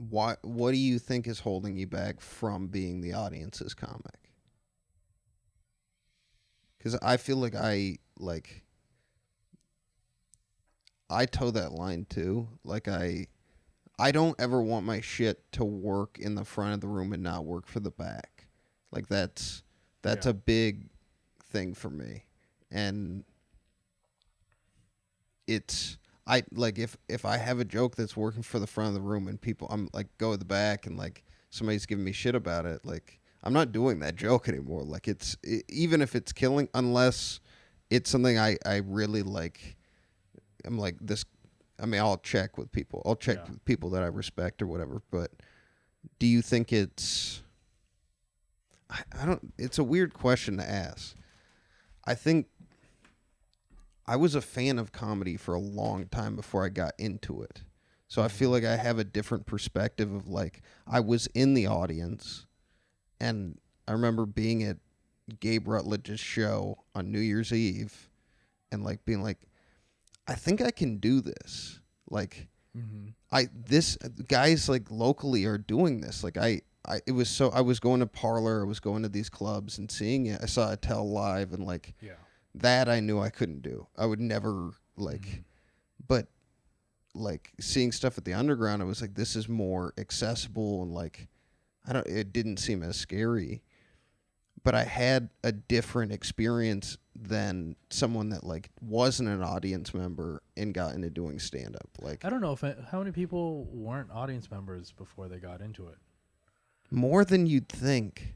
what do you think is holding you back from being the audience's comic? Because I feel like I toe that line too. Like I don't ever want my shit to work in the front of the room and not work for the back. Like that's Yeah. a big thing for me. And it's I like if I have a joke that's working for the front of the room and people I'm like go to the back and like somebody's giving me shit about it, like I'm not doing that joke anymore. Like even if it's killing, unless it's something I really like. I'm like this. I mean, I'll check with people. I'll check Yeah. with people that I respect or whatever. But do you think it's? I don't. It's a weird question to ask. I think I was a fan of comedy for a long time before I got into it. So I feel like I have a different perspective of like I was in the audience and I remember being at Gabe Rutledge's show on New Year's Eve and like being like, I think I can do this. Like this guys like locally are doing this. Like it was so I was going to Parlor, I was going to these clubs and seeing it. I saw Attell live and like Yeah. that I knew I couldn't do. I would never like but like seeing stuff at the underground, I was like, this is more accessible and like it didn't seem as scary. But I had a different experience than someone that like wasn't an audience member and got into doing stand up. Like I don't know how many people weren't audience members before they got into it. more than you'd think.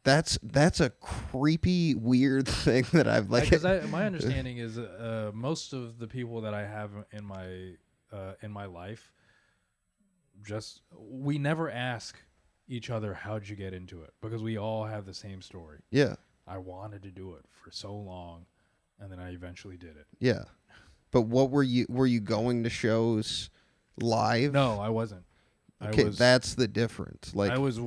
That's a creepy, weird thing that I've like. Because my understanding is most of the people that I have in my life, just we never ask each other how'd you get into it because we all have the same story. Yeah, I wanted to do it for so long, and then I eventually did it. yeah. But what were you going to shows live? No, I wasn't. Okay, that's the difference. Like I was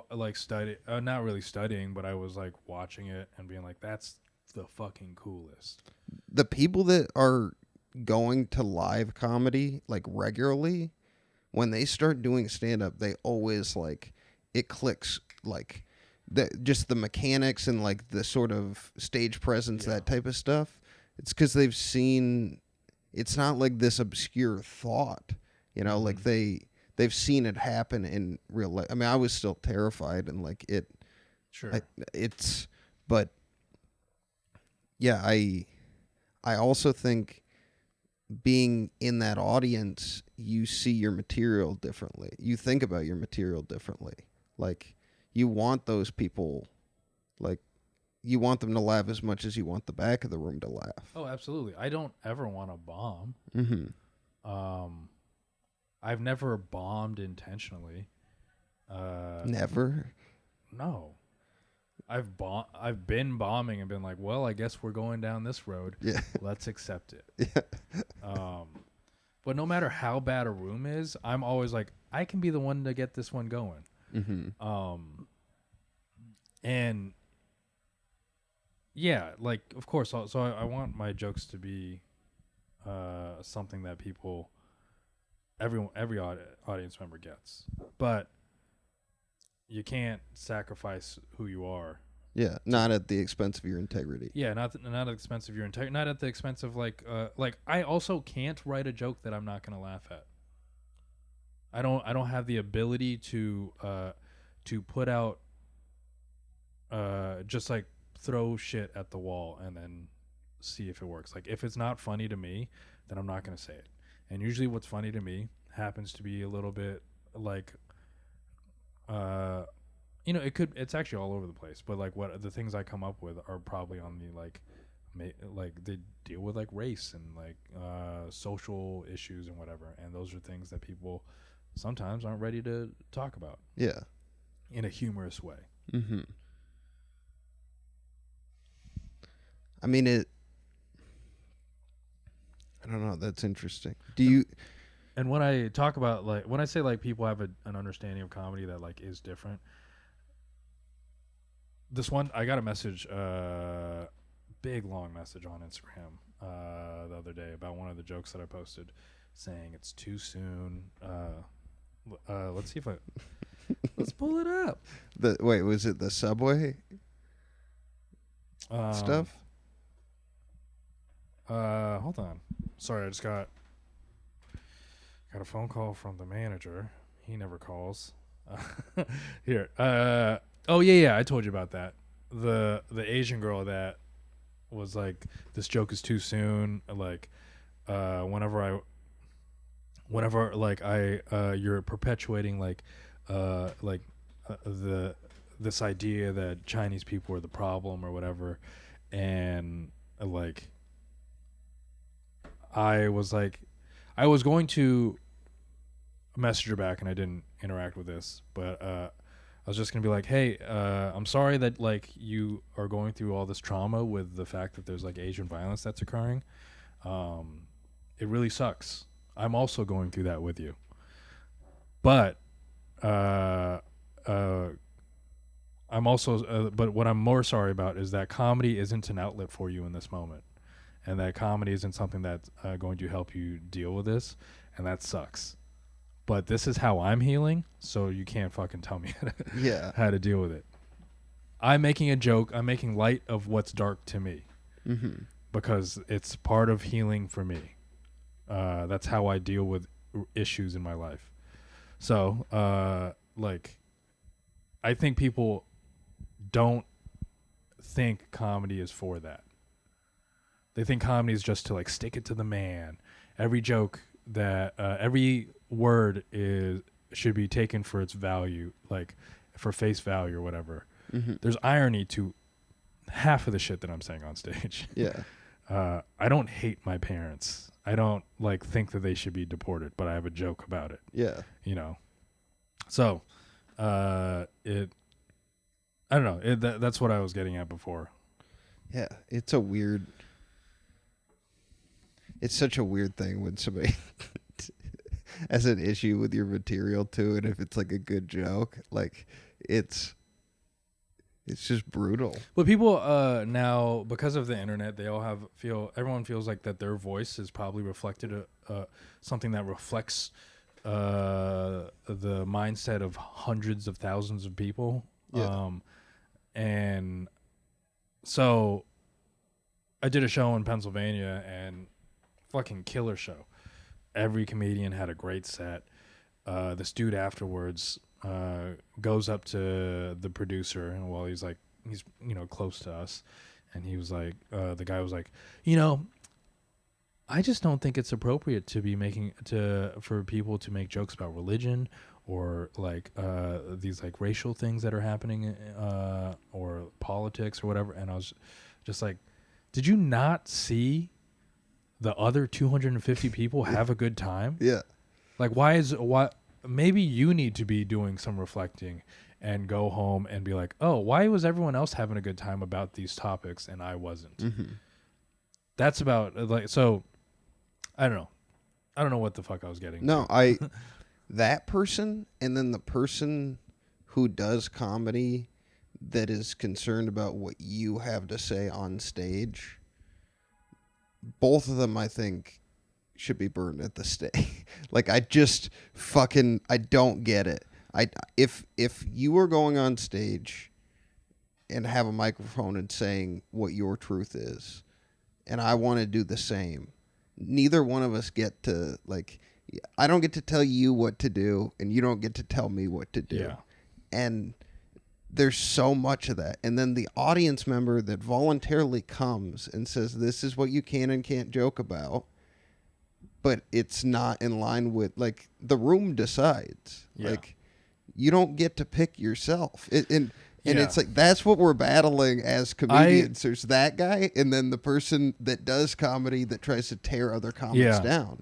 like studying, not really studying, but I was like watching it and being like, "That's the fucking coolest." the people that are going to live comedy like regularly, when they start doing stand up, they always like it clicks like just the mechanics and like the sort of stage presence, that type of stuff. It's because they've seen. It's not like this obscure thought, like they've seen it happen in real life. I mean, I was still terrified and like it. Sure. But yeah, I also think being in that audience, you see your material differently. You think about your material differently. Like you want those people, like you want them to laugh as much as you want the back of the room to laugh. Oh, absolutely. I don't ever want to bomb. Mm-hmm. I've never bombed intentionally. Never. No. I've been bombing and been like, well, I guess we're going down this road. Yeah. Let's accept it. Yeah. But no matter how bad a room is, I'm always like, I can be the one to get this one going. Mm-hmm. And yeah, like of course. So I want my jokes to be something that every audience member gets, but you can't sacrifice who you are. Yeah, not at the expense of your integrity. Yeah, not at the expense of your integrity. Not at the expense of like I also can't write a joke that I'm not gonna laugh at. I don't have the ability to put out just like throw shit at the wall and then see if it works. Like if it's not funny to me, then I'm not gonna say it. And usually, what's funny to me happens to be a little bit like it's actually all over the place, but like what the things I come up with are probably on the like they deal with like race and like social issues and whatever, and those are things that people sometimes aren't ready to talk about. Yeah. In a humorous way. Mm-hmm. I mean I don't know, that's interesting. Do you And when I talk about like when I say like people have an understanding of comedy that like is different, this one I got a message, big long message on Instagram the other day about one of the jokes that I posted, saying it's too soon. Let's see if let's pull it up. Wait, was it the Subway stuff? Hold on. Sorry, I just got a phone call from the manager. He never calls. Here. Oh yeah, I told you about that. The Asian girl that was like, this joke is too soon. Like, whenever you're perpetuating this idea that Chinese people are the problem or whatever, and like, I was going to message her back and I didn't interact with this, but I was just gonna be like, hey, I'm sorry that like you are going through all this trauma with the fact that there's like Asian violence that's occurring. It really sucks. I'm also going through that with you, but I'm also but what I'm more sorry about is that comedy isn't an outlet for you in this moment, and that comedy isn't something that's going to help you deal with this, and that sucks. But this is how I'm healing, so you can't fucking tell me how to deal with it. I'm making a joke. I'm making light of what's dark to me, because it's part of healing for me. That's how I deal with issues in my life. So, like, I think people don't think comedy is for that. They think comedy is just to like stick it to the man. Every joke that every word should be taken for its value, like for face value or whatever. There's irony to half of the shit that I'm saying on stage. Yeah. I don't hate my parents. I don't like think that they should be deported, but I have a joke about it. Yeah. You know. So, I don't know. That's what I was getting at before. Yeah, it's such a weird thing when somebody has an issue with your material too, and if it's like a good joke, like it's just brutal. But people now, because of the internet, they all everyone feels like that their voice is probably reflected something that reflects the mindset of hundreds of thousands of people. Yeah. And so I did a show in Pennsylvania, and fucking killer show. Every comedian had a great set. This dude afterwards goes up to the producer, and while he's close to us, and he was like, the guy was like, I just don't think it's appropriate to be for people to make jokes about religion or like these like racial things that are happening or politics or whatever. And I was just like, did you not see the other 250 people have a good time? Yeah. Like, maybe you need to be doing some reflecting and go home and be like, oh, why was everyone else having a good time about these topics and I wasn't? That's about like, so I don't know what the fuck I was getting. No, that person, and then the person who does comedy that is concerned about what you have to say on stage, both of them, I think, should be burned at the stake. Like, I don't get it. If you were going on stage and have a microphone and saying what your truth is, and I want to do the same, neither one of us get to, like, I don't get to tell you what to do, and you don't get to tell me what to do. Yeah. And there's so much of that. And then the audience member that voluntarily comes and says, this is what you can and can't joke about, but it's not in line with, like, the room decides. Yeah. Like, you don't get to pick yourself. And it's like, that's what we're battling as comedians. There's that guy, and then the person that does comedy that tries to tear other comics down.